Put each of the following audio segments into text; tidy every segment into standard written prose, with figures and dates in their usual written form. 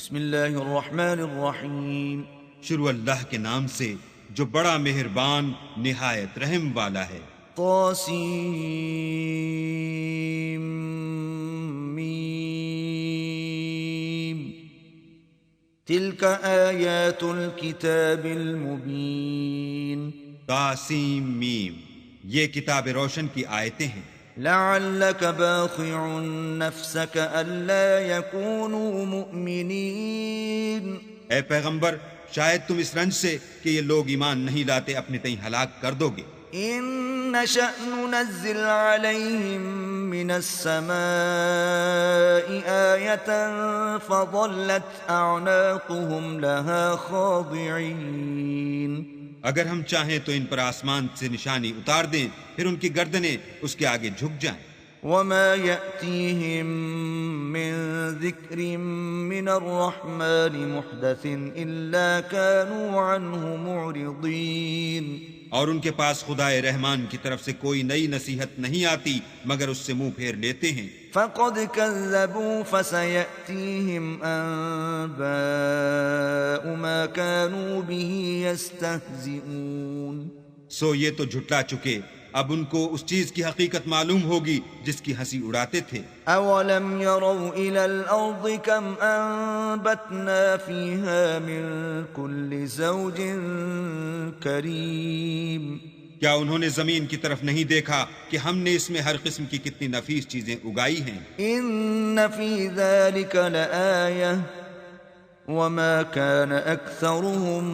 بسم اللہ الرحمن الرحیم. شروع اللہ کے نام سے جو بڑا مہربان نہایت رحم والا ہے. طاسیم میم. تلک آیات الکتاب المبین. طاسیم میم، یہ کتاب روشن کی آیتیں ہیں. لعلک باخع نفسک الا یکونوا مؤمنین. اے پیغمبر، شاید تم اس رنج سے کہ یہ لوگ ایمان نہیں لاتے اپنے تئیں ہلاک کر دو گے. ان نشأ ننزل علیہم من السماء آیة فظلت اعناقهم لها خاضعین. اگر ہم چاہیں تو ان پر آسمان سے نشانی اتار دیں، پھر ان کی گردنیں اس کے آگے جھک جائیں. وما يأتيهم من ذكر من الرحمن محدث إلا كانوا عنه معرضين. اور ان کے پاس خدائے رحمان کی طرف سے کوئی نئی نصیحت نہیں آتی مگر اس سے منہ پھیر لیتے ہیں. فقد كذبوا فسيأتيهم أنباء ما كانوا به يستهزئون. سو یہ تو جھٹلا چکے، اب ان کو اس چیز کی حقیقت معلوم ہوگی جس کی ہنسی اڑاتے تھے. اولم يروا الى الارض كم انبتنا فيها من كل زوج كريم. کیا انہوں نے زمین کی طرف نہیں دیکھا کہ ہم نے اس میں ہر قسم کی کتنی نفیس چیزیں اگائی ہیں. ان في ذلك لآية وما كان اكثرهم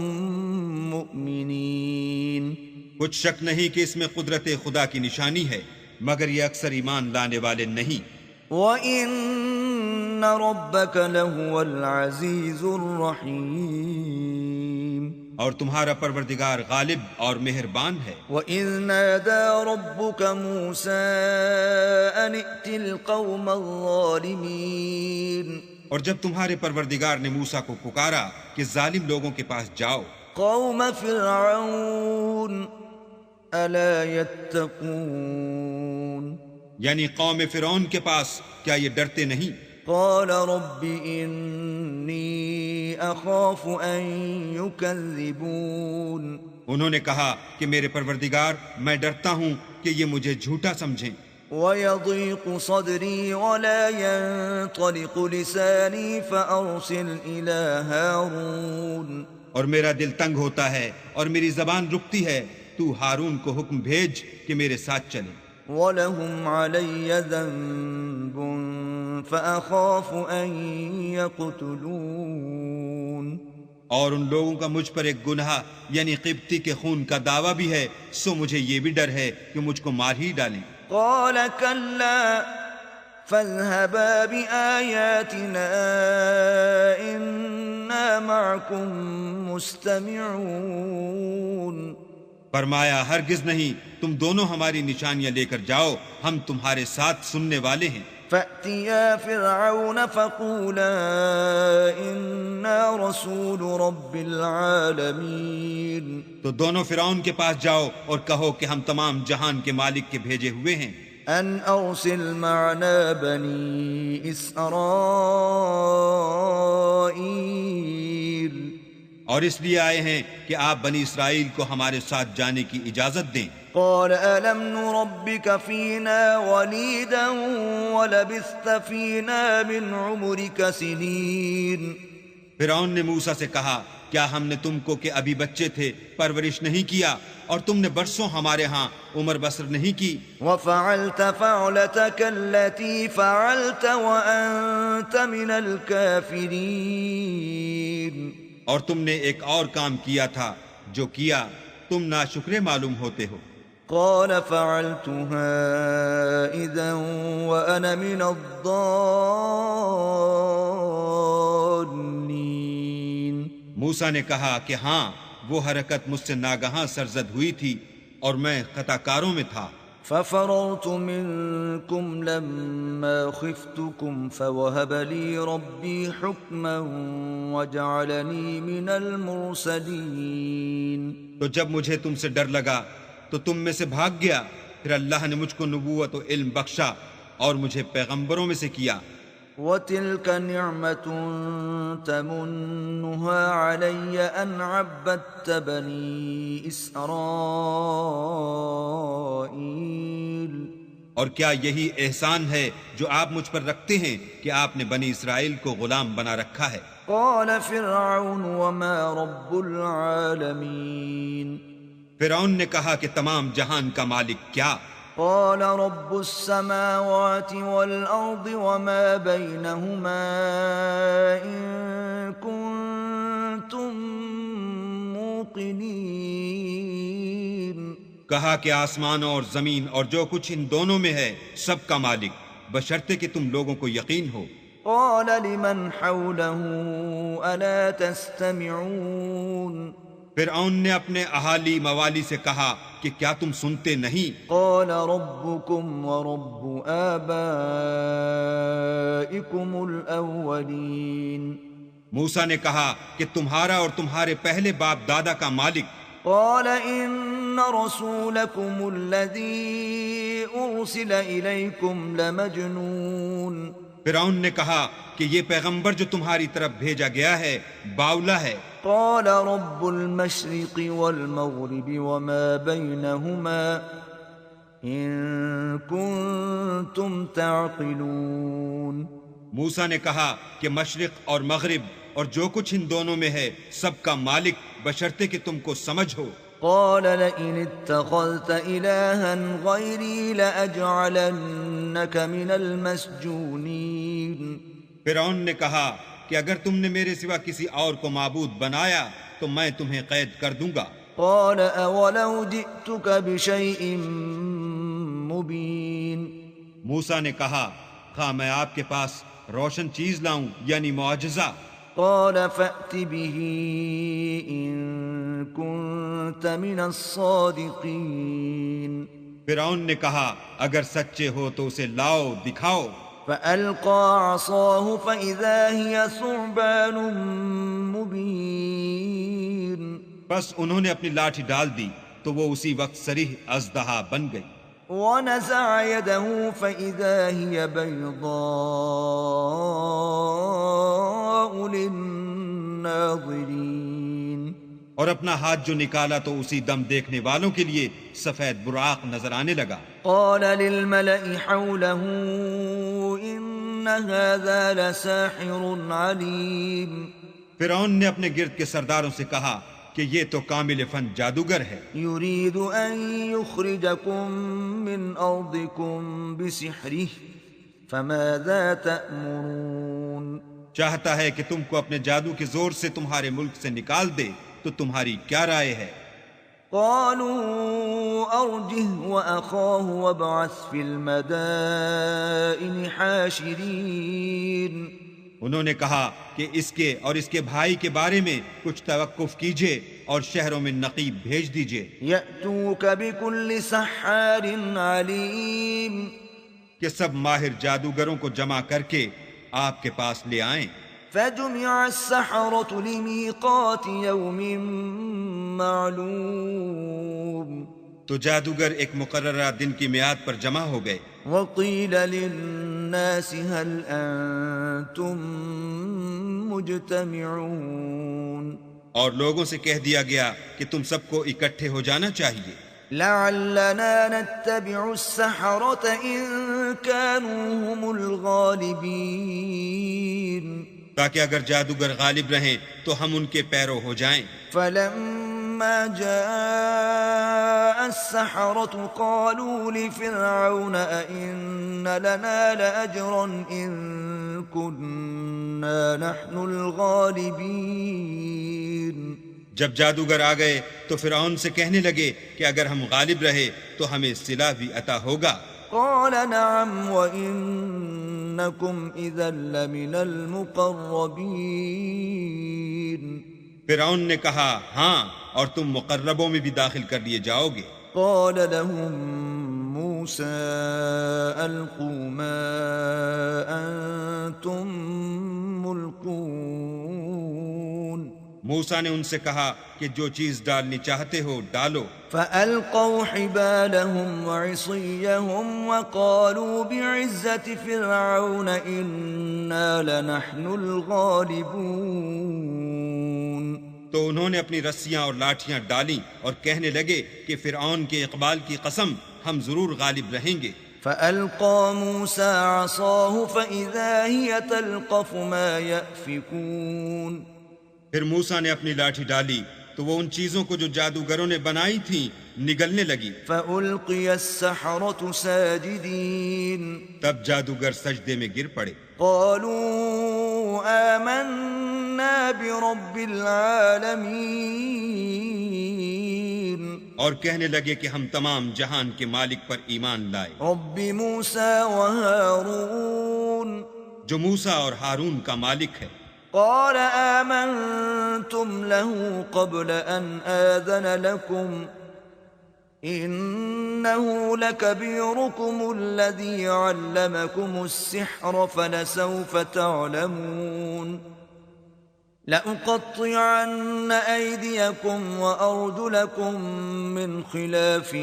مؤمنين. کچھ شک نہیں کہ اس میں قدرت خدا کی نشانی ہے، مگر یہ اکثر ایمان لانے والے نہیں. وَإِنَّ رَبَّكَ لَهُوَ الْعَزِيزُ الرَّحِيمُ. اور تمہارا پروردگار غالب اور مہربان ہے. وَإِذْ نَادَى رَبُّكَ مُوسَىٰ أَنِ ائْتِ الْقَوْمَ الظَّالِمِينَ. اور جب تمہارے پروردگار نے موسیٰ کو پکارا کہ ظالم لوگوں کے پاس جاؤ، قوم فرعون أَلَا يَتَّقُونَ. یعنی قوم فرعون کے پاس، کیا یہ ڈرتے نہیں؟ قال رب إني أخاف أن يكذبون. انہوں نے کہا کہ میرے پروردگار، میں ڈرتا ہوں کہ یہ مجھے جھوٹا سمجھیں. ويضيق صدري ولا ينطلق لساني فأرسل إلى هارون. اور میرا دل تنگ ہوتا ہے اور میری زبان رکتی ہے، تو ہارون کو حکم بھیج کہ میرے ساتھ چلے. وَلَهُمْ عَلَيَّ ذَنبٌ فَأَخَافُ أَن يَقْتُلُونَ. اور ان لوگوں کا مجھ پر ایک گناہ یعنی قبطی کے خون کا دعویٰ بھی ہے، سو مجھے یہ بھی ڈر ہے کہ مجھ کو مار ہی ڈالیں. قال كلا فاذهبا بآياتنا إنا معكم مستمعون. فرمایا ہرگز نہیں، تم دونوں ہماری نشانیاں لے کر جاؤ، ہم تمہارے ساتھ سننے والے ہیں. فأتيا فرعون فقولا إنا رسول رب العالمين. تو دونوں فرعون کے پاس جاؤ اور کہو کہ ہم تمام جہان کے مالک کے بھیجے ہوئے ہیں. أن أرسل معنا بني إسرائيل. اور اس لیے آئے ہیں کہ آپ بنی اسرائیل کو ہمارے ساتھ جانے کی اجازت دیں. قال ألم نربك فينا وليدا ولبثت فينا من عمرك سنين. فرعون نے موسیٰ سے کہا، کیا ہم نے تم کو کہ ابھی بچے تھے پرورش نہیں کیا، اور تم نے برسوں ہمارے ہاں عمر بسر نہیں کی. وفعلت فعلتك التي فعلت وأنت من الكافرين. اور تم نے ایک اور کام کیا تھا جو کیا، تم ناشکرے معلوم ہوتے ہو. قال فعلتها إذا وأنا من الضالين. موسیٰ نے کہا کہ ہاں، وہ حرکت مجھ سے ناگہاں سرزد ہوئی تھی اور میں خطا کاروں میں تھا. ففررت منكم لما خفتكم فوهب لي ربي حكما وجعلني من المرسلين. تو جب مجھے تم سے ڈر لگا تو تم میں سے بھاگ گیا، پھر اللہ نے مجھ کو نبوت و علم بخشا اور مجھے پیغمبروں میں سے کیا. وتلك نعمة تمنها علي أن عبدت بني إسرائيل اور کیا یہی احسان ہے جو آپ مجھ پر رکھتے ہیں کہ آپ نے بنی اسرائیل کو غلام بنا رکھا ہے؟ قال فرعون وما رب العالمين فرعون نے کہا کہ تمام جہان کا مالک کیا؟ قال رب السماوات والأرض وما بينهما إن كنتم موقنين کہا کہ آسمانوں اور زمین اور جو کچھ ان دونوں میں ہے سب کا مالک، بشرطے کہ تم لوگوں کو یقین ہو۔ قال لمن حوله ألا تستمعون فرعون نے اپنے اہالی موالی سے کہا کہ کیا تم سنتے نہیں؟ قال ربكم ورب آبائكم الأولين موسیٰ نے کہا کہ تمہارا اور تمہارے پہلے باپ دادا کا مالک۔ قال إن رسولكم الذي أرسل إليكم لمجنون فرعون نے کہا کہ یہ پیغمبر جو تمہاری طرف بھیجا گیا ہے باولا ہے۔ قال رب المشرق والمغرب وما بينهما إن كنتم تعقلون موسیٰ نے کہا کہ مشرق اور مغرب اور جو کچھ ان دونوں میں ہے سب کا مالک، بشرطے کہ تم کو سمجھ ہو۔ قال لئن اتخذت إلها غيري لأجعلنك من المسجونين فرعون نے کہا کہ اگر تم نے میرے سوا کسی اور کو معبود بنایا تو میں تمہیں قید کر دوں گا۔ قال أولو جئتك بشيء مبين موسیٰ نے کہا خواہ میں آپ کے پاس روشن چیز لاؤں یعنی معجزہ۔ قال فأت به إن كنت من الصادقين فرعون نے کہا اگر سچے ہو تو اسے لاؤ دکھاؤ۔ فألقى عصاه فإذا هي ثعبان مبين بس انہوں نے اپنی لاٹھی ڈال دی تو وہ اسی وقت صریح اژدہا بن گئی۔ ونزع يده فإذا هي بيضاء للناظرين اور اپنا ہاتھ جو نکالا تو اسی دم دیکھنے والوں کے لیے سفید براق نظر آنے لگا۔ قال للملأ حوله إن هذا لساحر عليم فرعون نے اپنے گرد کے سرداروں سے کہا کہ یہ تو کامل فن جادوگر ہے، يريد أن يخرجكم من أرضكم بسحره فماذا تأمرون چاہتا ہے کہ تم کو اپنے جادو کے زور سے تمہارے ملک سے نکال دے، تو تمہاری کیا رائے ہے؟ قالوا أرجه وأخاه وابعث في المدائن حاشرين انہوں نے کہا کہ اس کے اور اس کے بھائی کے بارے میں کچھ توقف کیجئے اور شہروں میں نقیب بھیج دیجئے يأتوك بكل سحار عليم کہ سب ماہر جادوگروں کو جمع کر کے آپ کے پاس لے آئیں۔ فجمع السحرة لميقات يوم معلوم تو جادوگر ایک مقررہ دن کی میعاد پر جمع ہو گئے۔ وقيل للناس هل أنتم مجتمعون اور لوگوں سے کہہ دیا گیا کہ تم سب کو اکٹھے ہو جانا چاہیے، لعلنا نتبع السحرة إن كانوا هم الغالبين تاکہ اگر جادوگر غالب رہیں تو ہم ان کے پیرو ہو جائیں۔ فلما جاء السحرة قالوا لفرعون أئن لنا لأجرا إن كنا نحن الغالبين جب جادوگر آ گئے تو فرعون سے کہنے لگے کہ اگر ہم غالب رہے تو ہمیں صلہ بھی عطا ہوگا۔ قال نعم وإنكم إذا لمن المقربين فرعون نے کہا ہاں اور تم مقربوں میں بھی داخل کر لیے جاؤ گے۔ قال لهم موسى ألقوا ما أنتم ملقون موسیٰ نے ان سے کہا کہ جو چیز ڈالنی چاہتے ہو ڈالو۔ فألقوا حبالهم وعصيهم وقالوا بعزة فرعون إنا لنحن الغالبون۔ تو انہوں نے اپنی رسیاں اور لاٹھیاں ڈالیں اور کہنے لگے کہ فرعون کے اقبال کی قسم ہم ضرور غالب رہیں گے۔ فألقى موسى عصاه فإذا هي تلقف ما يأفكون۔ پھر موسیٰ نے اپنی لاٹھی ڈالی تو وہ ان چیزوں کو جو جادوگروں نے بنائی تھیں نگلنے لگی۔ فألقي السحرة ساجدين۔ تب جادوگر سجدے میں گر پڑے۔ قالوا آمنا برب العالمين۔ اور کہنے لگے کہ ہم تمام جہان کے مالک پر ایمان لائے، رب موسى وهارون۔ جو موسیٰ اور ہارون کا مالک ہے۔ قال آمنتم له قبل أن آذن لكم إنه لكبيركم الذي علمكم السحر فلسوف تعلمون لأقطعن أيديكم وأرجلكم من خلاف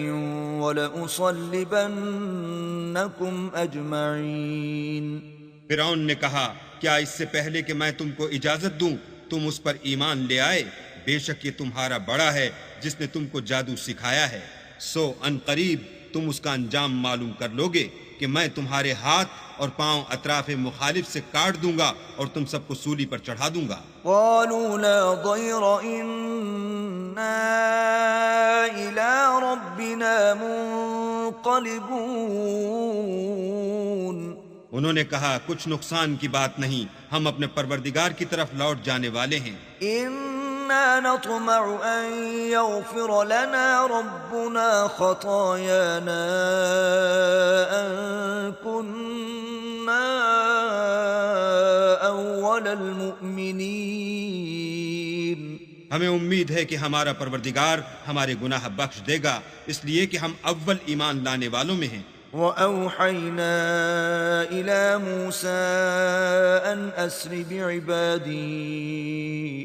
ولأصلبنكم أجمعين۔ فرعون نے کہا کیا اس سے پہلے کہ میں تم کو اجازت دوں تم اس پر ایمان لے آئے؟ بے شک یہ تمہارا بڑا ہے جس نے تم کو جادو سکھایا ہے، سو ان قریب تم اس کا انجام معلوم کر لوگے کہ میں تمہارے ہاتھ اور پاؤں اطراف مخالف سے کاٹ دوں گا اور تم سب کو سولی پر چڑھا دوں گا۔ قالوا لا ضير إنا إلى ربنا منقلبون۔ انہوں نے کہا کچھ نقصان کی بات نہیں، ہم اپنے پروردگار کی طرف لوٹ جانے والے ہیں۔ إنا نطمع أن يغفر لنا ربنا خطايانا أن كنا أول المؤمنين۔ ہمیں امید ہے کہ ہمارا پروردگار ہمارے گناہ بخش دے گا، اس لیے کہ ہم اول ایمان لانے والوں میں ہیں۔ وَأَوْحَيْنَا إِلَى مُوسَىٰ أَنْ أَسْرِ بِعِبَادِي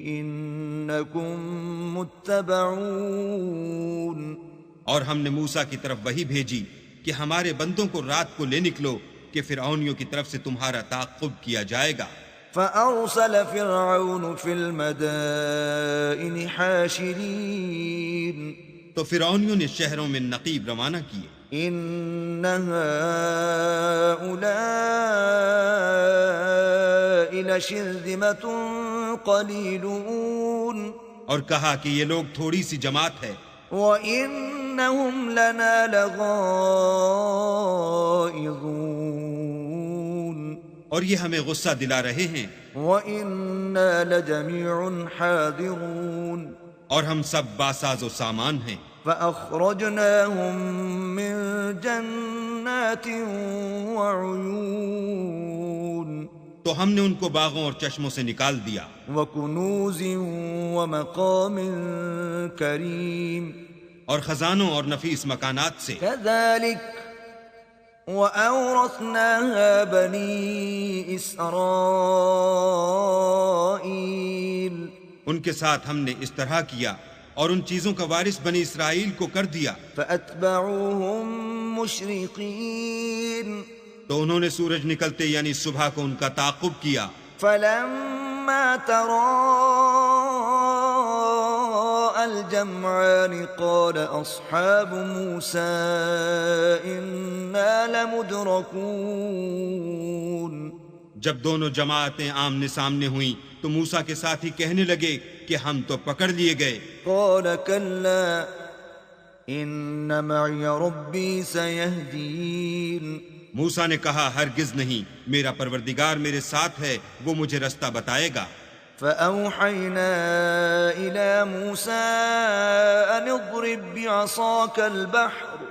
إِنَّكُمْ مُتَّبَعُونَ۔ اور ہم نے موسیٰ کی طرف وحی بھیجی کہ ہمارے بندوں کو رات کو لے نکلو کہ فرعونیوں کی طرف سے تمہارا تعاقب کیا جائے گا۔ فَأَرْسَلَ فِرْعَوْنُ فِي الْمَدَائِنِ حَاشِرِينَ۔ تو فرعونیوں نے شہروں میں نقیب روانہ کیے۔ إِنَّ هَٰؤُلَاءِ لَشِرْذِمَةٌ قَلِيلُونَ۔ اور کہا کہ یہ لوگ تھوڑی سی جماعت ہے، وَإِنَّهُمْ لَنَا لَغَائِظُونَ۔ اور یہ ہمیں غصہ دلا رہے ہیں، وَإِنَّا لَجَمِيعٌ حَاذِرُونَ۔ اور ہم سب باساز و سامان ہیں۔ فَأَخْرَجْنَاهُمْ مِنْ جَنَّاتٍ وَعُيُونٍ۔ تو ہم نے ان کو باغوں اور چشموں سے نکال دیا، وَكُنُوزٍ وَمَقَامٍ كَرِيمٍ۔ اور خزانوں اور نفیس مکانات سے۔ كَذَلِكَ وَأَوْرَثْنَاهَا بَنِي إِسْرَائِيلَ۔ ان کے ساتھ ہم نے اس طرح کیا اور ان چیزوں کا وارث بنی اسرائیل کو کر دیا۔ فَأَتْبَعُوهُمْ مُشْرِقِينَ۔ تو انہوں نے سورج نکلتے یعنی صبح کو ان کا تعاقب کیا۔ فَلَمَّا تَرَاءَى الْجَمْعَانِ قَالَ أَصْحَابُ مُوسَىٰ إِنَّا لَمُدْرَكُونَ۔ جب دونوں جماعتیں آمنے سامنے ہوئیں تو موسیٰ کے ساتھی کہنے لگے کہ ہم تو پکڑ لیے گئے۔ قال كلا إن معي ربي سيهدين۔ موسیٰ نے کہا ہرگز نہیں، میرا پروردگار میرے ساتھ ہے، وہ مجھے رستہ بتائے گا۔ فأوحينا إلى موسى أن اضرب بعصاك البحر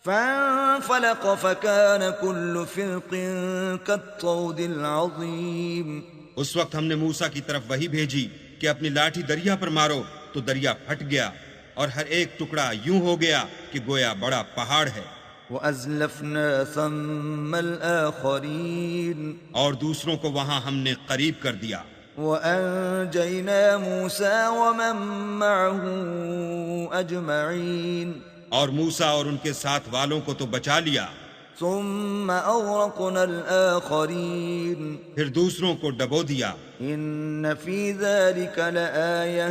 فانفلق فكان كل فرق كالطود العظيم۔ اس وقت ہم نے موسیٰ کی طرف وحی بھیجی کہ اپنی لاٹھی دریا پر مارو، تو دریا پھٹ گیا اور ہر ایک ٹکڑا یوں ہو گیا کہ گویا بڑا پہاڑ ہے۔ وَأَزْلَفْنَا ثَمَّ الْآخَرِينَ۔ اور دوسروں کو وہاں ہم نے قریب کر دیا۔ وأنجينا موسى ومن معه أجمعين اور موسیٰ اور ان کے ساتھ والوں کو تو بچا لیا، ثم أغرقنا الآخرين پھر دوسروں کو ڈبو دیا۔ إن في ذلك لآية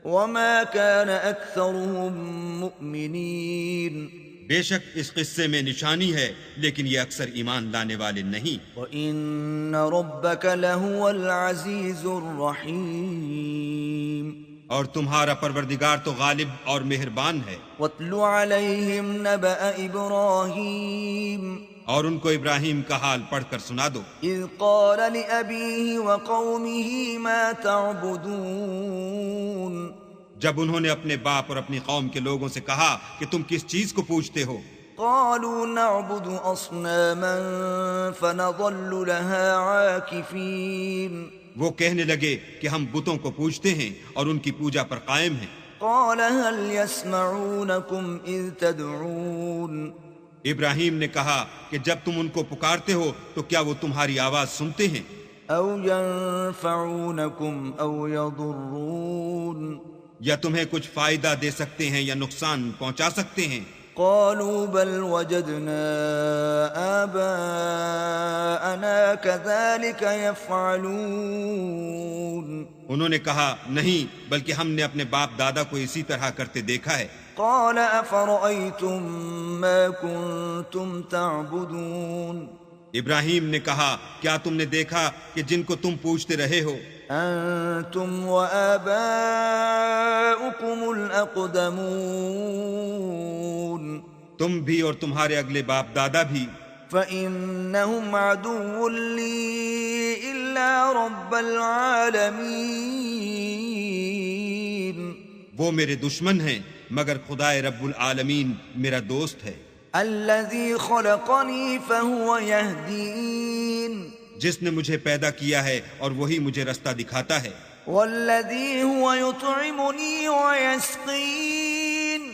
وما كان أكثرهم مؤمنين بے شک اس قصے میں نشانی ہے، لیکن یہ اکثر ایمان لانے والے نہیں۔ وَإِنَّ رَبَّكَ لَهُوَ الْعَزِيزُ الرَّحِيمُ اور تمہارا پروردگار تو غالب اور مہربان ہے۔ وَاتْلُ عَلَيْهِمْ نَبَأَ إِبْرَاهِيمَ اور ان کو ابراہیم کا حال پڑھ کر سنا دو، إِذْ قَالَ لِأَبِيهِ وَقَوْمِهِ مَا تَعْبُدُونَ جب انہوں نے اپنے باپ اور اپنی قوم کے لوگوں سے کہا کہ تم کس چیز کو پوجتے ہو؟ قالوا نعبد أصناما فنظل لها عاكفين وہ کہنے لگے کہ ہم بتوں کو پوجتے ہیں اور ان کی پوجا پر قائم ہیں۔ قال هل يسمعونكم إذ تدعون ابراہیم نے کہا کہ جب تم ان کو پکارتے ہو تو کیا وہ تمہاری آواز سنتے ہیں؟ أو ينفعونكم أو يضرون یا تمہیں کچھ فائدہ دے سکتے ہیں یا نقصان پہنچا سکتے ہیں؟ قالوا بل وجدنا آباءنا كذلك يفعلون انہوں نے کہا نہیں، بلکہ ہم نے اپنے باپ دادا کو اسی طرح کرتے دیکھا ہے۔ قال أفرأيتم ما كنتم تعبدون ابراہیم نے کہا کیا تم نے دیکھا کہ جن کو تم پوجتے رہے ہو؟ أنتم وآباؤكم الأقدمون تم بھی اور تمہارے اگلے باپ دادا بھی۔ فإنهم عدو لي إلا رب العالمين وہ میرے دشمن ہیں مگر خدائے رب العالمین میرا دوست ہے۔ الذي خلقني فهو يهدين جس نے مجھے پیدا کیا ہے اور وہی مجھے رستہ دکھاتا ہے۔ والذي هو يطعمني ويسقين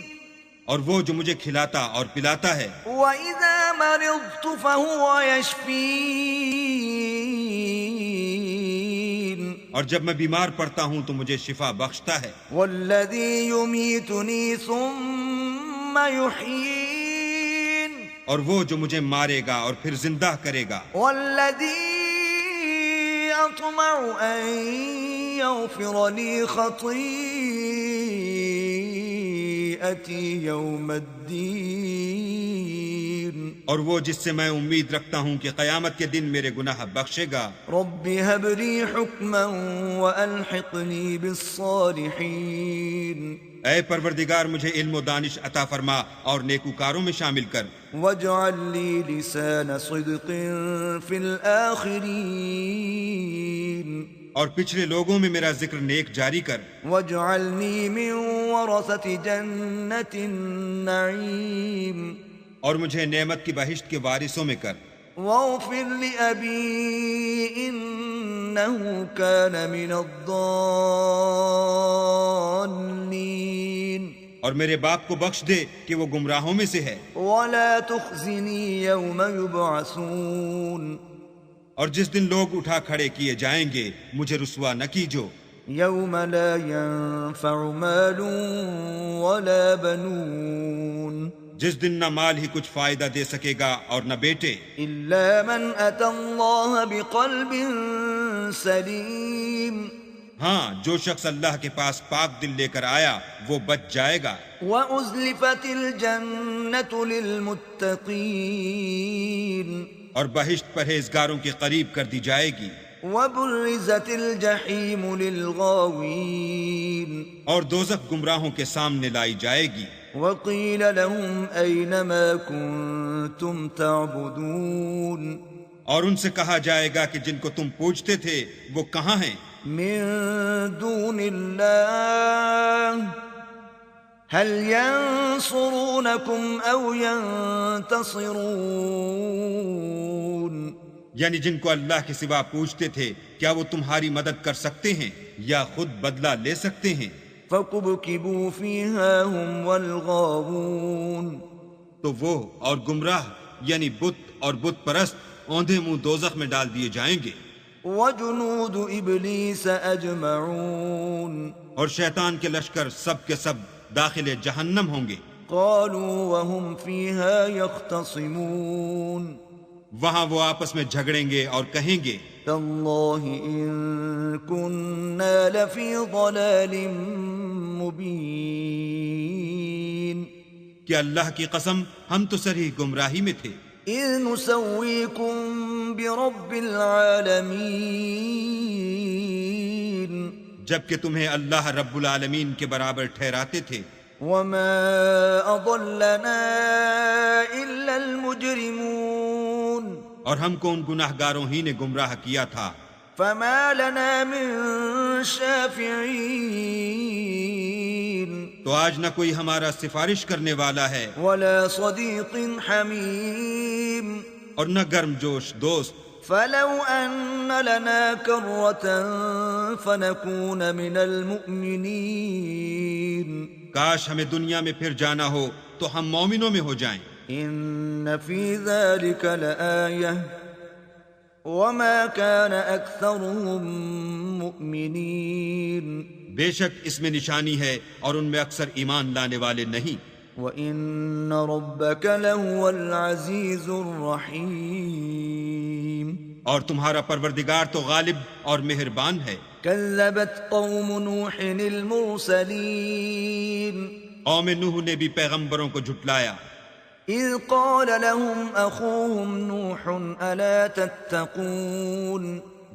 اور وہ جو مجھے کھلاتا اور پلاتا ہے۔ وإذا مرضت فهو يشفين اور جب میں بیمار پڑتا ہوں تو مجھے شفا بخشتا ہے۔ والذي يميتني ثم يحيين اور وہ جو مجھے مارے گا اور پھر زندہ کرے گا۔ والذي أطمع أن يغفر لي خطيئتي يوم الدين اور وہ جس سے میں امید رکھتا ہوں کہ قیامت کے دن میرے گناہ بخشے گا۔ رب هب لي حكما وألحقني بالصالحين اے پروردگار مجھے علم و دانش عطا فرما اور نیکوکاروں میں شامل کر۔ واجعل لي لسان صدق في الآخرين اور پچھلے لوگوں میں میرا ذکر نیک جاری کر۔ واجعلني من ورثة جنة النعيم اور مجھے نعمت کی بہشت کے وارثوں میں کر۔ واغفر لأبي إنه كان من الضالين اور میرے باپ کو بخش دے کہ وہ گمراہوں میں سے ہے۔ ولا تخزني يوم يبعثون اور جس دن لوگ اٹھا کھڑے کیے جائیں گے مجھے رسوا نہ کیجو۔ يوم لا ينفع مال ولا بنون جس دن نہ مال ہی کچھ فائدہ دے سکے گا اور نہ بیٹے، إلا من أتى الله بقلب سليم ہاں جو شخص اللہ کے پاس پاک دل لے کر آیا وہ بچ جائے گا۔ وأزلفت الجنة للمتقين اور بہشت پرہیزگاروں کے قریب کر دی جائے گی۔ وبرزت الجحيم للغاوين اور دوزخ گمراہوں کے سامنے لائی جائے گی۔ وقيل لهم أين ما كنتم تعبدون اور ان سے کہا جائے گا کہ جن کو تم پوجتے تھے وہ کہاں ہیں؟ من دون الله هل ينصرونكم أو ينتصرون یعنی جن کو اللہ کے سوا پوجتے تھے کیا وہ تمہاری مدد کر سکتے ہیں یا خود بدلہ لے سکتے ہیں؟ فكبكبوا فيها هم والغاوون تو وہ اور گمراہ یعنی بت اور بت پرست اوندھے منہ دوزخ میں ڈال دیے جائیں گے۔ وجنود إبليس أجمعون اور شیطان کے لشکر سب کے سب داخل جہنم ہوں گے۔ قالوا وهم فيها يختصمون وہاں وہ آپس میں جھگڑیں گے اور کہیں گے تالله إن كنا لفي ضلال مبين کہ اللہ کی قسم ہم تو صریح گمراہی میں تھے، إذ نسويكم برب العالمين جبکہ تمہیں اللہ رب العالمین کے برابر ٹھہراتے تھے، وما أضلنا إلا المجرمون اور ہم کو ان گناہ گاروں ہی نے گمراہ کیا تھا، فما لنا من شافعين تو آج نہ کوئی ہمارا سفارش کرنے والا ہے ولا صديق حميم اور نہ گرم جوش دوست، فلو أن لنا كرة فنكون من المؤمنين کاش ہمیں دنیا میں پھر جانا ہو تو ہم مومنوں میں ہو جائیں، إن في ذلك لآية وما كان أكثرهم مؤمنين بے شک اس میں نشانی ہے اور ان میں اکثر ایمان لانے والے نہیں، وَإِنَّ رَبَّكَ لَهُوَ الْعَزِيزُ الرَّحِيمُ اور تمہارا پروردگار تو غالب اور مہربان ہے۔ كذبت قوم نوح المرسلين قوم نوح نے بھی پیغمبروں کو جھٹلایا، إذ قال لهم أخوهم نوح ألا تتقون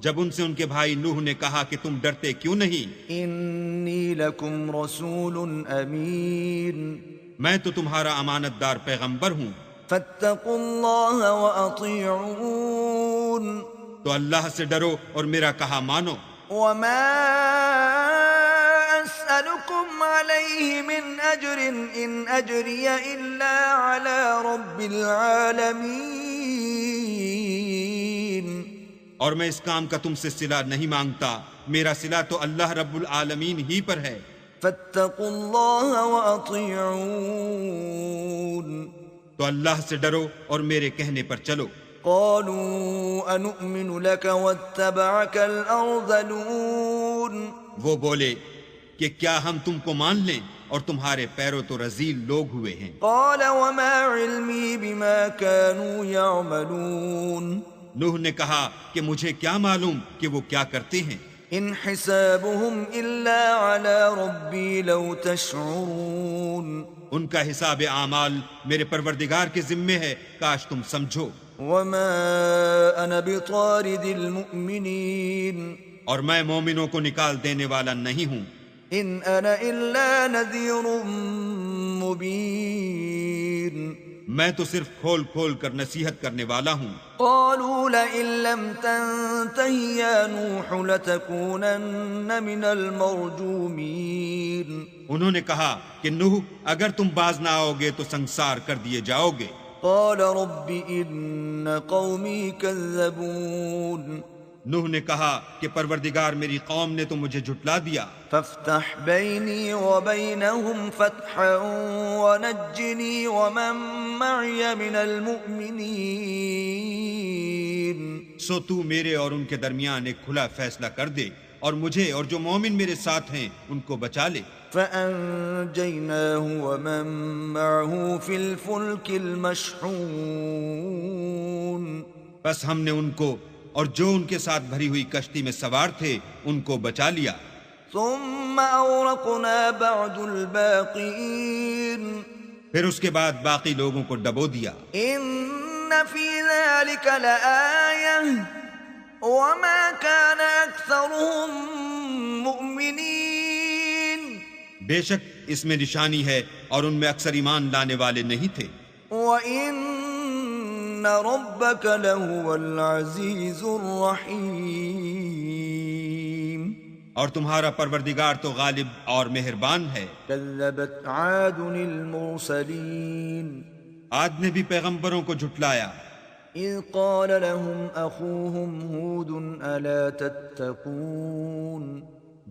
جب ان سے ان کے بھائی نوح نے کہا کہ تم ڈرتے کیوں نہیں، إني لكم رسول أمين میں تو تمہارا امانت دار پیغمبر ہوں، فاتقوا الله وأطيعون تو اللہ سے ڈرو اور میرا کہا مانو، وما أسألكم عليه من أجر إن أجري إلا على رب العالمين اور میں اس کام کا تم سے صلہ نہیں مانگتا، میرا صلہ تو اللہ رب العالمین ہی پر ہے، فاتقوا الله وأطيعون تو اللہ سے ڈرو اور میرے کہنے پر چلو۔ قالوا أنؤمن لك واتبعك الأرذلون وہ بولے کہ کیا ہم تم کو مان لیں اور تمہارے پیروں تو رذیل لوگ ہوئے ہیں۔ قال وما علمي بما كانوا يعملون نوح نے کہا کہ مجھے کیا معلوم کہ وہ کیا کرتے ہیں، إن حسابهم إلا على ربي لو تشعرون ان کا حساب اعمال میرے پروردگار کے ذمے ہے، کاش تم سمجھو۔ وما أنا بطارد المؤمنين اور میں مومنوں کو نکال دینے والا نہیں ہوں، إن أنا إلا نذير مبين میں تو صرف کھول کھول کر نصیحت کرنے والا ہوں۔ قالوا لئن لم تنته يا نوح لتكونن من المرجومين انہوں نے کہا کہ نوح اگر تم باز نہ آؤ گے تو سنسار کر دیے جاؤ گے۔ قال رب إن قومي كذبون نوح نے کہا کہ پروردگار میری قوم نے تو مجھے جھٹلا دیا، فافتح بيني وبينهم فتحا ونجني ومن معي من المؤمنين سو تو میرے اور ان کے درمیان ایک کھلا فیصلہ کر دے اور مجھے اور جو مومن میرے ساتھ ہیں ان کو بچا لے۔ فأنجيناه ومن معه في الفلك المشحون بس ہم نے ان کو اور جو ان کے ساتھ بھری ہوئی کشتی میں سوار تھے ان کو بچا لیا، ثم أورقنا بعد الباقين پھر اس کے بعد باقی لوگوں کو ڈبو دیا۔ إن في ذلك لآية وما كان أكثرهم مؤمنين بے شک اس میں نشانی ہے اور ان میں اکثر ایمان لانے والے نہیں تھے، وَإِنَّ رَبَّكَ لَهُوَ الْعَزِيزُ الرَّحِيمُ اور تمہارا پروردگار تو غالب اور مہربان ہے۔ كذبت عاد المرسلين عاد نے بھی پیغمبروں کو جھٹلایا، إذ قال لهم أخوهم هود ألا تتقون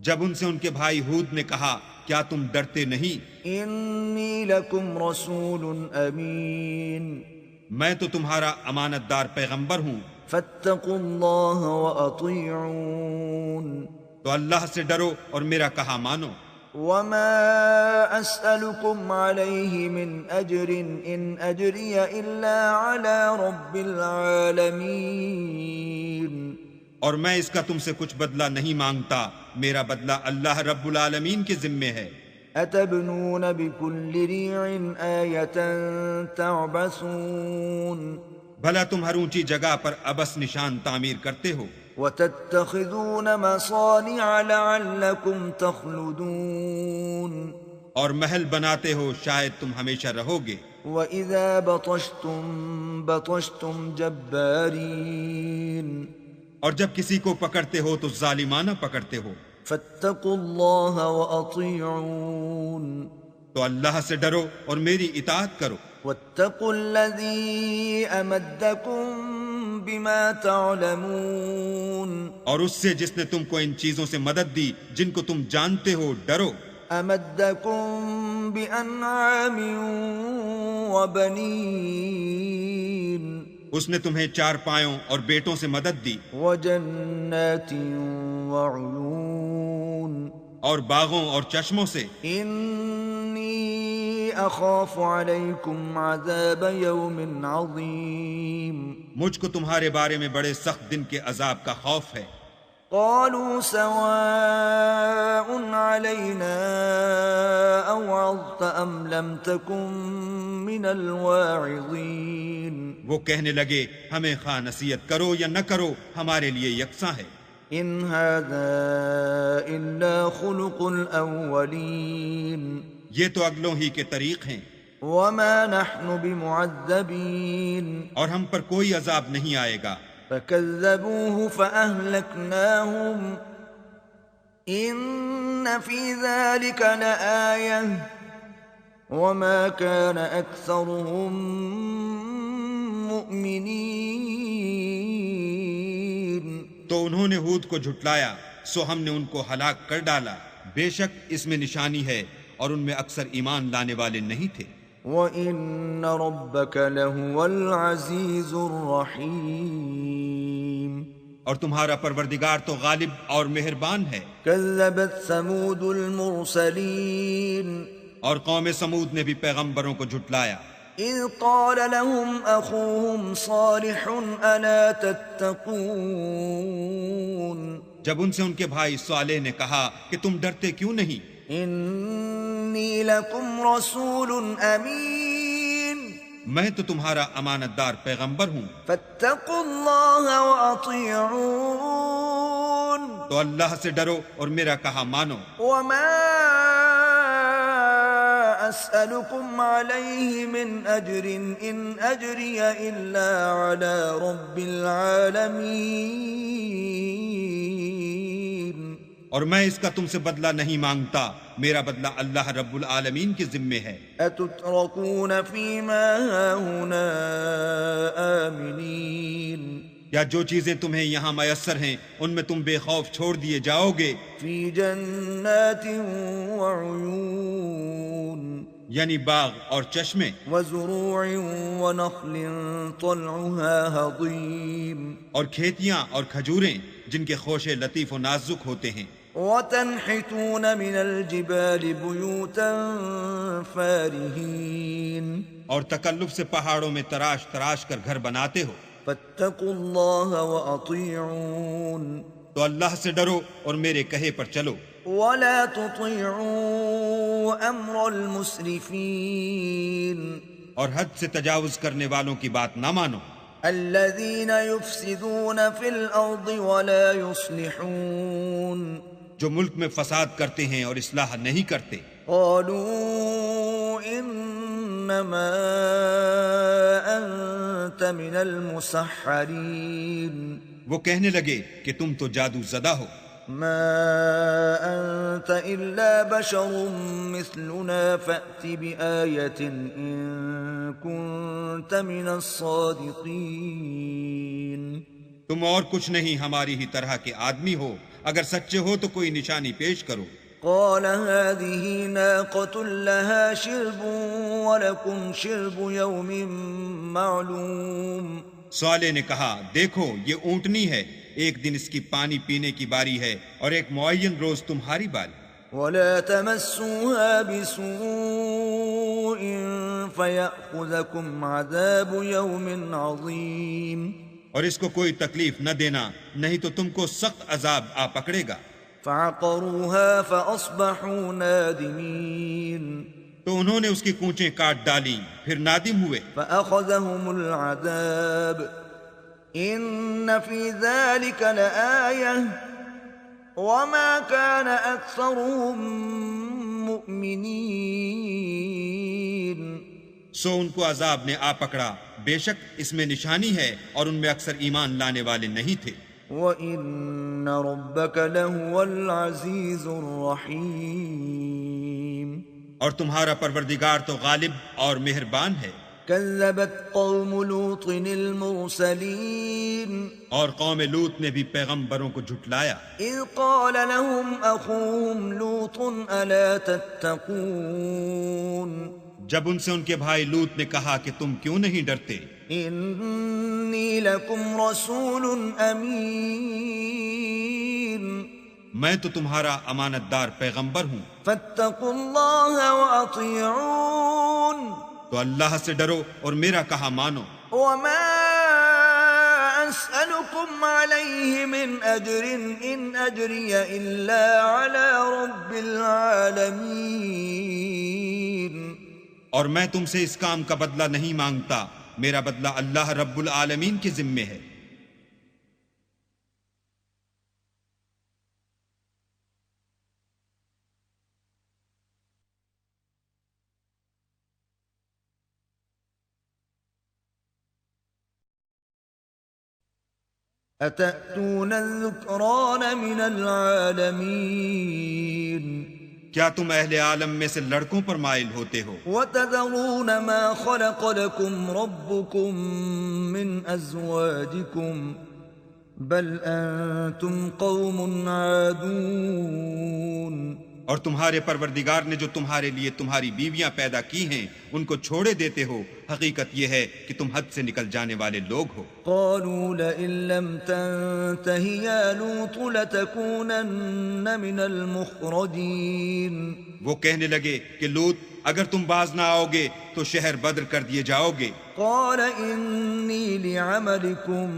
جب ان سے ان کے بھائی ہود نے کہا کیا تم ڈرتے نہیں، إني لكم رسول أمين میں تو تمہارا امانت دار پیغمبر ہوں، فاتقوا الله وأطيعون تو اللہ سے ڈرو اور میرا کہا مانو. وما أسألكم عليه من أجر إن أجري إلا على رب العالمين اور میں اس کا تم سے کچھ بدلہ نہیں مانگتا، میرا بدلہ اللہ رب العالمین کے ذمے ہے. أتبنون بكل ريع آية تعبثون بھلا تم ہر اونچی جگہ پر ابس نشان تعمیر کرتے ہو، وتتخذون مصانع لعلكم تخلدون اور محل بناتے ہو شاید تم ہمیشہ رہو گے. وإذا بطشتم بطشتم جبارين اور جب کسی کو پکڑتے ہو تو ظالمانہ پکڑتے ہو. فاتقوا الله وأطيعون تو اللہ سے ڈرو اور میری اطاعت کرو. واتقوا الذي أمدكم بما تعلمون اور اس سے جس نے تم کو ان چیزوں سے مدد دی جن کو تم جانتے ہو ڈرو. أمدكم بأنعام وبنين اس نے تمہیں چار پایوں اور بیٹوں سے مدد دی، وجنات وعيون اور باغوں اور چشموں سے. إني أخاف عليكم عذاب يوم عظيم مجھ کو تمہارے بارے میں بڑے سخت دن کے عذاب کا خوف ہے. قالوا سواء علينا أوعظت أم لم تكن من الواعظين وہ کہنے لگے ہمیں خواہ نصیحت کرو یا نہ کرو ہمارے لیے یکساں ہے. إن هذا إلا خلق الأولين یہ تو اگلوں ہی کے طریق ہیں، وما نحن بمعذبين اور ہم پر کوئی عذاب نہیں آئے گا. فكذبوه فأهلكناهم إن في ذلك لآية وما كان أكثرهم مؤمنين تو انہوں نے ہود کو جھٹلایا سو ہم نے ان کو ہلاک کر ڈالا. بے شک اس میں نشانی ہے اور ان میں اکثر ایمان لانے والے نہیں تھے. وَإِنَّ رَبَّكَ لَهُوَ الْعَزِيزُ الرَّحِيمُ اور تمہارا پروردگار تو غالب اور مہربان ہے. كَذَّبَتْ ثَمُودُ الْمُرْسَلِينَ اور قوم سمود نے بھی پیغمبروں کو جھٹلایا. إِذْ قَالَ لَهُمْ أَخُوهُمْ صَالِحٌ أَلَا تَتَّقُونَ جب ان سے ان کے بھائی صالح نے کہا کہ تم ڈرتے کیوں نہیں؟ إِنِّي لَكُمْ رَسُولٌ أَمِينٌ میں تو تمہارا امانت دار پیغمبر ہوں، فَاتَّقُوا اللَّهَ وَأَطِيعُونَ تو اللہ سے ڈرو اور میرا کہا مانو. وَمَا أَسْأَلُكُمْ عَلَيْهِ مِنْ أَجْرٍ إِنْ أَجْرِيَ إِلَّا عَلَى رَبِّ الْعَالَمِينَ اور میں اس کا تم سے بدلہ نہیں مانگتا، میرا بدلہ اللہ رب العالمین کے ذمے ہے. أَتُتْرَكُونَ فِي مَا هَاهُنَا آمِنِينَ یا جو چیزیں تمہیں یہاں میسر ہیں ان میں تم بے خوف چھوڑ دیے جاؤ گے. فِي جَنَّاتٍ وَعُيُونٍ یعنی باغ اور چشمے، وَزُرُوعٍ وَنَخْلٍ طَلْعُهَا هَضِيمٌ اور کھیتیاں اور کھجوریں جن کے خوشے لطیف و نازک ہوتے ہیں. وَتَنْحِتُونَ مِنَ الْجِبَالِ بُيُوتًا فَارِهِينَ اور تکلف سے پہاڑوں میں تراش تراش کر گھر بناتے ہو. فَاتَّقُوا اللَّهَ وَأَطِيعُونَ تو اللہ سے ڈرو اور میرے کہے پر چلو. وَلَا تُطِيعُوا أَمْرَ الْمُسْرِفِينَ اور حد سے تجاوز کرنے والوں کی بات نہ مانو، الَّذِينَ يُفْسِدُونَ فِي الْأَرْضِ وَلَا يُصْلِحُونَ جو ملک میں فساد کرتے ہیں اور اصلاح نہیں کرتے. قالوا إنما أنت من المسحرين وہ کہنے لگے کہ تم تو جادو زدہ ہو، ما أنت إلا بشر مثلنا فأت بآية إن كنت من الصادقين تم اور کچھ نہیں ہماری ہی طرح کے آدمی ہو، اگر سچے ہو تو کوئی نشانی پیش کرو. قال هذه ناقة لها شرب ولكم شرب يوم معلوم صالح نے کہا دیکھو یہ اونٹنی ہے، ایک دن اس کی پانی پینے کی باری ہے اور ایک معین روز تمہاری باری۔ ولا تمسوها بسوء فيأخذكم عذاب يوم عظيم، اور اس کو کوئی تکلیف نہ دینا، نہیں تو تم کو سخت عذاب آ پکڑے گا۔ فعقروها فأصبحوا نادمين، تو انہوں نے اس کی کونچیں کاٹ ڈالی، پھر نادم ہوئے۔ فأخذهم العذاب إن في ذلك لآية وما كان أكثرهم مؤمنين۔ سو ان کو عذاب نے آ پکڑا، بے شک اس میں نشانی ہے اور ان میں اکثر ایمان لانے والے نہیں تھے۔ وَإِنَّ رَبَّكَ لَهُوَ الْعَزِيزُ الرَّحِيمُ، اور تمہارا پروردگار تو غالب اور مہربان ہے۔ كذبت قوم لوط المرسلين اور قوم لوط نے بھی پیغمبروں کو جھٹلایا، إذ قال لهم أخوهم لوط ألا تتقون جب ان سے ان کے بھائی لوط نے کہا کہ تم کیوں نہیں ڈرتے، إني لكم رسول أمين میں تو تمہارا امانت دار پیغمبر ہوں، فاتقوا الله وأطيعون تو اللہ سے ڈرو اور میرا کہا مانو۔ وما أسألكم عليه من أجر إن أجري إلا على رب العالمين، اور میں تم سے اس کام کا بدلہ نہیں مانگتا، میرا بدلہ اللہ رب العالمین کے ذمے ہے۔ أتأتون الذكران من العالمين کیا تم اہل عالم میں سے لڑکوں پر مائل ہوتے ہو، وتذرون ما خلق لكم ربكم من أزواجكم بل أنتم قوم عادون، اور تمہارے پروردگار نے جو تمہارے لیے تمہاری بیویاں پیدا کی ہیں ان کو چھوڑے دیتے ہو، حقیقت یہ ہے کہ تم حد سے نکل جانے والے لوگ ہو۔ قالوا لئن لم تنته يا لوط لتكونن من المخرجين، وہ کہنے لگے کہ لوط اگر تم باز نہ آؤ گے تو شہر بدر کر دیے جاؤ گے۔ قال إني لعملكم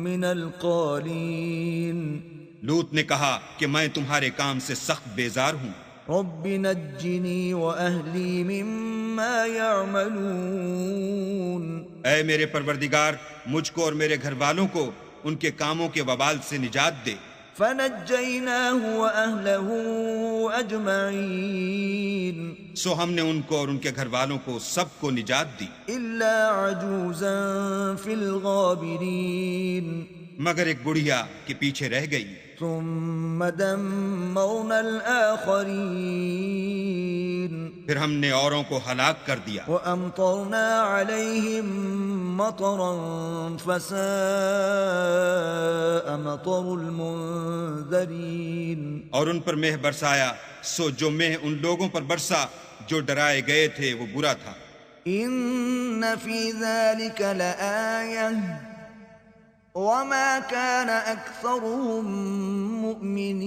من القالين، لوط نے کہا کہ میں تمہارے کام سے سخت بیزار ہوں، رب نجني وأهلي مما يعملون، اے میرے پروردگار مجھ کو اور میرے گھر والوں کو ان کے کاموں کے وبال سے نجات دے۔ فنجيناه وأهله أجمعين، سو ہم نے ان کو اور ان کے گھر والوں کو سب کو نجات دی، إلا عجوزا في الغابرين، مگر ایک بڑھیا کے پیچھے رہ گئی۔ ثم دمرنا الآخرين، پھر ہم نے اوروں کو ہلاک کر دیا، وأمطرنا عليهم مطرا فساء مطر المنذرين، اور ان پر مہ برسایا، سو جو مہ ان لوگوں پر برسا جو ڈرائے گئے تھے وہ برا تھا۔ إن في ذلك لآية وما كان أكثرهم مؤمنين،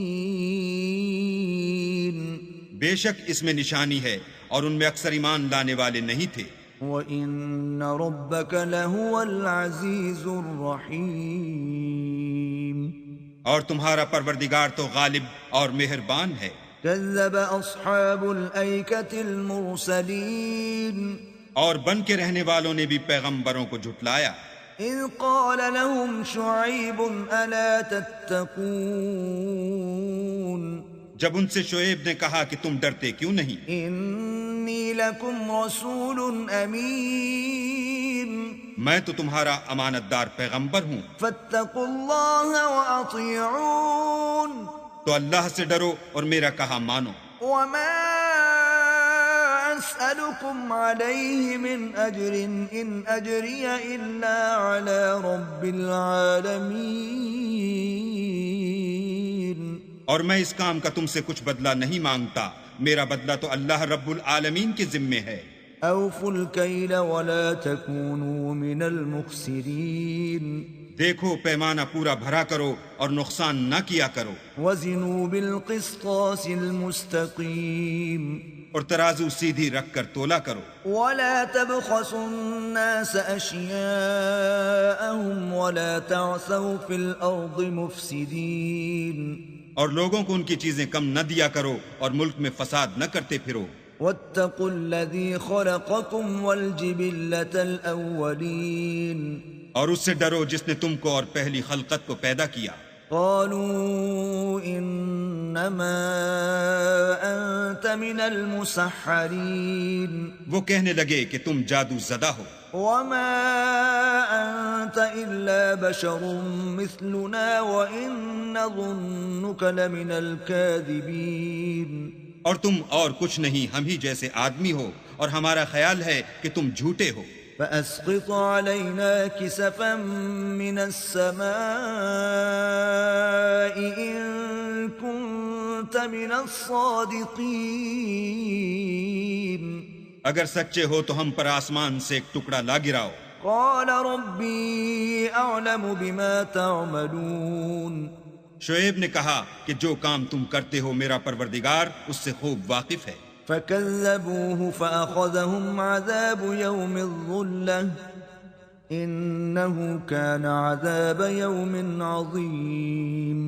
بے شک اس میں نشانی ہے اور ان میں اکثر ایمان لانے والے نہیں تھے۔ وَإِنَّ رَبَّكَ لَهُوَ الْعَزِيزُ الرَّحِيمُ، اور تمہارا پروردگار تو غالب اور مہربان ہے۔ كذب أصحاب الأيكة المرسلين، اور بن کے رہنے والوں نے بھی پیغمبروں کو جھٹلایا، إذ قال لهم شعيب ألا تتقون، جب ان سے شعیب نے کہا کہ تم ڈرتے کیوں نہیں، إني لكم رسول أمين میں تو تمہارا امانت دار پیغمبر ہوں، فاتقوا الله وأطيعون، تو اللہ سے ڈرو اور میرا کہا مانو۔ وما أسألكم عليه من أجر إن أجري إلا على رب العالمين، اور میں اس کام کا تم سے کچھ بدلہ نہیں مانگتا، میرا بدلہ تو اللہ رب العالمین کے ذمے ہے۔ أوفوا الكيل ولا تكونوا من المخسرين دیکھو پیمانہ پورا بھرا کرو اور نقصان نہ کیا کرو، وزنوا بالقسطاس المستقيم اور ترازو سیدھی رکھ کر تولا کرو، ولا تبخسوا الناس أشياءهم ولا تعثوا في الأرض مفسدين اور لوگوں کو ان کی چیزیں کم نہ دیا کرو اور ملک میں فساد نہ کرتے پھرو، واتقوا الذي خلقكم والجبلة الأولين اور اس سے ڈرو جس نے تم کو اور پہلی خلقت کو پیدا کیا۔ قالوا انما انت من المسحرين وہ کہنے لگے کہ تم جادو زدہ ہو، وما انت الا بشر مثلنا وان نظنك لمن الكاذبين اور تم اور کچھ نہیں، ہم ہی جیسے آدمی ہو اور ہمارا خیال ہے کہ تم جھوٹے ہو، فأسقط علينا كسفا من السماء إن كنت من الصادقين اگر سچے ہو تو ہم پر آسمان سے ایک ٹکڑا لا گراؤ۔ قال ربي أعلم بما تعملون شعیب نے کہا کہ جو کام تم کرتے ہو میرا پروردگار اس سے خوب واقف ہے۔ فكذبوه فأخذهم عذاب يوم الظلة إنه كان عذاب يوم عظيم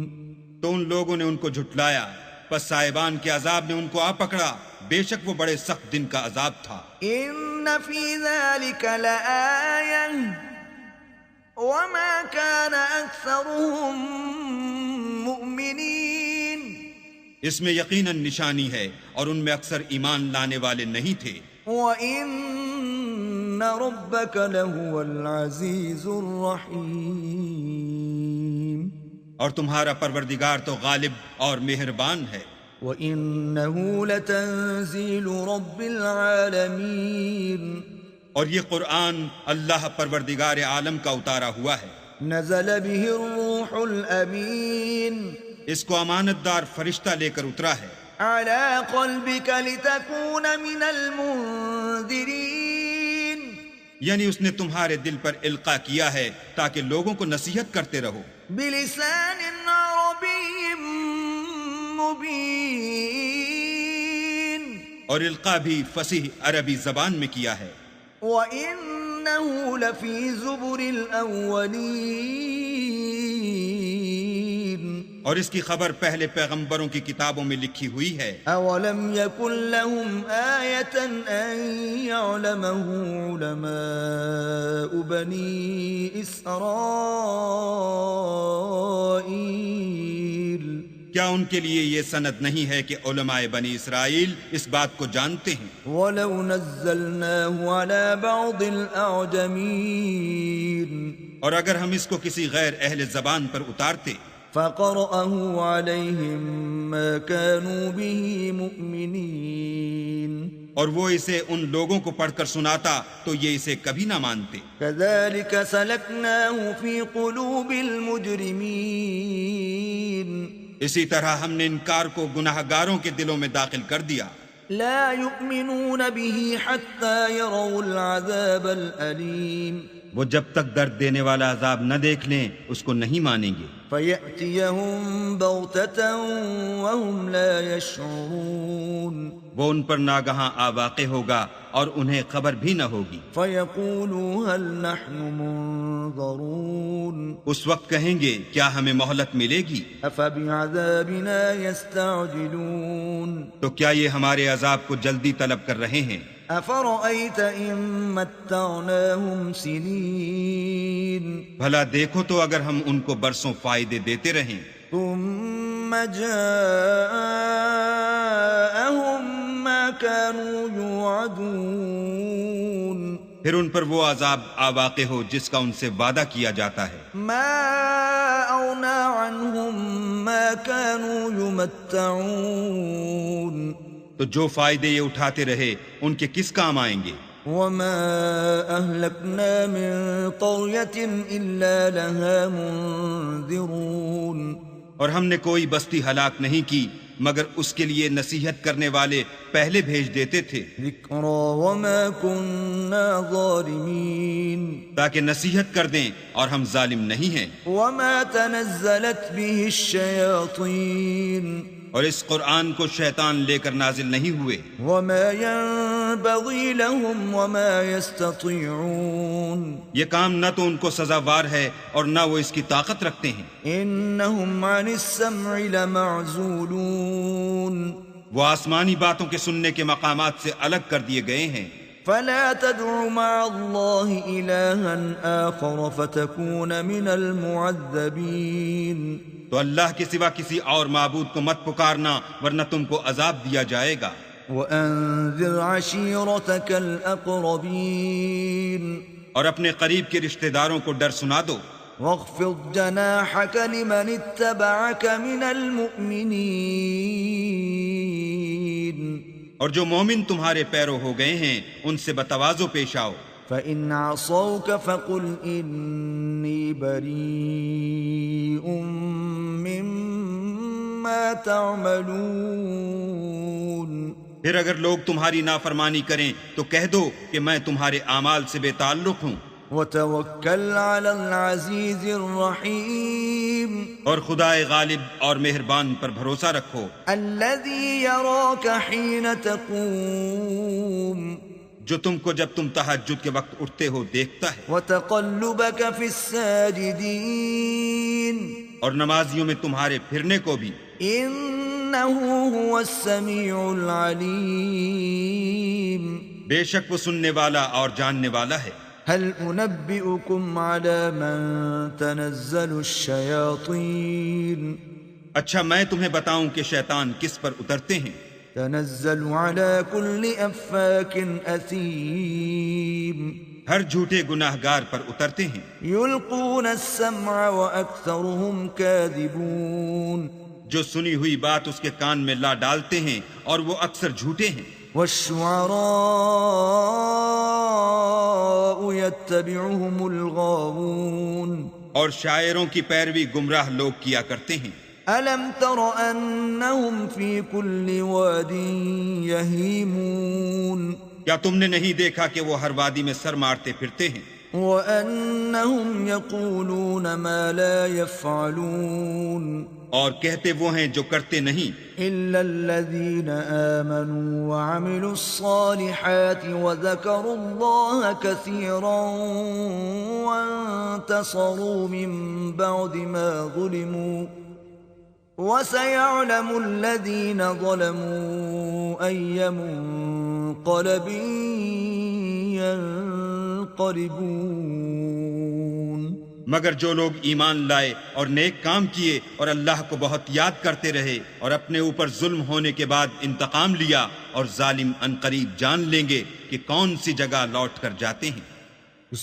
تو ان لوگوں نے ان کو جھٹلایا، پس صاحبان کے عذاب نے ان کو آ پکڑا، بے شک وہ بڑے سخت دن کا عذاب تھا۔ إن في ذلك لآية وما كان أكثرهم مؤمنين اس میں یقیناً نشانی ہے اور ان میں اکثر ایمان لانے والے نہیں تھے، وَإِنَّ رَبَّكَ لَهُوَ الْعَزِيزُ الرَّحِيمُ اور تمہارا پروردگار تو غالب اور مہربان ہے۔ وَإِنَّهُ لَتَنزِيلُ رَبِّ الْعَالَمِينَ اور یہ قرآن اللہ پروردگار عالم کا اتارا ہوا ہے، نزل به الروح الأمين اس کو امانت دار فرشتہ لے کر اترا ہے، على قلبك لتكون من المنذرين یعنی اس نے تمہارے دل پر القاء کیا ہے تاکہ لوگوں کو نصیحت کرتے رہو، بلسان عربي مبين اور القاء بھی فصیح عربی زبان میں کیا ہے، وَإِنَّهُ لَفِي زُبُرِ الْأَوَّلِينَ اور اس کی خبر پہلے پیغمبروں کی کتابوں میں لکھی ہوئی ہے۔ أَوَلَمْ يَكُنْ لَهُمْ آيَةً أَنْ يَعْلَمَهُ عُلَمَاءُ بَنِي إِسْرَائِيلَ کیا ان کے لیے یہ سند نہیں ہے کہ علماء بنی اسرائیل اس بات کو جانتے ہیں؟ وَلَوْ نَزَّلْنَاهُ عَلَى بَعْضِ الْأَعْجَمِينَ اور اگر ہم اس کو کسی غیر اہل زبان پر اتارتے فَقَرَأَهُ عَلَيْهِمْ مَا كَانُوا بِهِ مُؤْمِنِينَ اور وہ اسے ان لوگوں کو پڑھ کر سناتا تو یہ اسے کبھی نہ مانتے۔ كَذَلِكَ سَلَكْنَاهُ فِي قُلُوبِ الْمُجْرِمِينَ اسی طرح ہم نے انکار کو گناہ گاروں کے دلوں میں داخل کر دیا، لا يؤمنون به حتى يروا العذاب الأليم وہ جب تک درد دینے والا عذاب نہ دیکھ لیں اس کو نہیں مانیں گے، فَيَأْتِيَهُمْ بَغْتَةً وَهُمْ لَا يَشْعُرُونَ وہ ان پر ناگہاں آ واقع ہوگا اور انہیں خبر بھی نہ ہوگی، فَيَقُولُوا هَلْ نَحْنُ مُنظَرُونَ اس وقت کہیں گے کیا ہمیں مہلت ملے گی؟ أَفَبِعَذَابِنَا يَسْتَعْجِلُونَ تو کیا یہ ہمارے عذاب کو جلدی طلب کر رہے ہیں؟ أَفَرَأَيْتَ إِن مَّتَّعْنَاهُمْ سِنِينَ بھلا دیکھو تو اگر ہم ان کو برسوں فائدے دیتے رہیں، ثُمَّ جَاءَهُم مَّا كَانُوا يُوعَدُونَ پھر ان پر وہ عذاب آ واقع ہو جس کا ان سے وعدہ کیا جاتا ہے، مَا أَغْنَىٰ عَنْهُم مَّا كَانُوا يُمَتَّعُونَ تو جو فائدے یہ اٹھاتے رہے ان کے کس کام آئیں گے؟ وَمَا أَهْلَكْنَا مِن قَرْيَةٍ إِلَّا لَهَا مُنذِرُونَ اور ہم نے کوئی بستی ہلاک نہیں کی مگر اس کے لیے نصیحت کرنے والے پہلے بھیج دیتے تھے، ذکرا وما كنا ظالمین، تاکہ نصیحت کر دیں اور ہم ظالم نہیں ہیں۔ وما تنزلت به الشیاطین، اور اس قرآن کو شیطان لے کر نازل نہیں ہوئے، وما ينبغي لهم وما يستطيعون، یہ کام نہ تو ان کو سزاوار ہے اور نہ وہ اس کی طاقت رکھتے ہیں۔ انهم عن السمع لمعزولون، وہ آسمانی باتوں کے سننے کے مقامات سے الگ کر دیے گئے ہیں۔ فلا تدع مع الله إلها آخر فتكون من المعذبين، تو اللہ کے سوا کسی اور معبود کو مت پکارنا ورنہ تم کو عذاب دیا جائے گا۔ وأنذر عشيرتك الأقربين، اور اپنے قریب کے رشتہ داروں کو ڈر سنا دو، واخفض جناحك لمن اتبعك من المؤمنين، اور جو مومن تمہارے پیرو ہو گئے ہیں ان سے بتواضع پیش آؤ۔ فإن عصوك فقل إني بريء مما تعملون، پھر اگر لوگ تمہاری نافرمانی کریں تو کہہ دو کہ میں تمہارے اعمال سے بے تعلق ہوں، وتوکل علی العزیز الرحیم، اور خدائے غالب اور مہربان پر بھروسہ رکھو، الذی یراک حین تقوم، جو تم کو جب تم تہجد کے وقت اٹھتے ہو دیکھتا ہے، وتقلبک فی الساجدین، اور نمازیوں میں تمہارے پھرنے کو بھی، انہ هو السمیع العلیم، بے شک وہ سننے والا اور جاننے والا ہے۔ هل انبئکم علی من تنزل الشیاطین، اچھا میں تمہیں بتاؤں کہ شیطان کس پر اترتے ہیں؟ تنزل علی کل افاک اثیم، ہر جھوٹے گناہ گار پر اترتے ہیں، یلقون السمع واکثرهم کاذبون، جو سنی ہوئی بات اس کے کان میں لا ڈالتے ہیں اور وہ اکثر جھوٹے ہیں۔ والشعراء يتبعهم الغاوون، اور شاعروں کی پیروی گمراہ لوگ کیا کرتے ہیں۔ ألم تر أنهم في كل واد يهيمون، کیا تم نے نہیں دیکھا کہ وہ ہر وادی میں سر مارتے پھرتے ہیں، وأنهم يقولون ما لا يفعلون، اور کہتے وہ ہیں جو کرتے نہیں، إلا الذين آمنوا وعملوا الصالحات وذكروا الله كثيرا وانتصروا من بعد ما ظلموا، وسيعلم الذين ظلموا أي منقلب ينقلبون، مگر جو لوگ ایمان لائے اور نیک کام کیے اور اللہ کو بہت یاد کرتے رہے اور اپنے اوپر ظلم ہونے کے بعد انتقام لیا، اور ظالم عنقریب جان لیں گے کہ کون سی جگہ لوٹ کر جاتے ہیں۔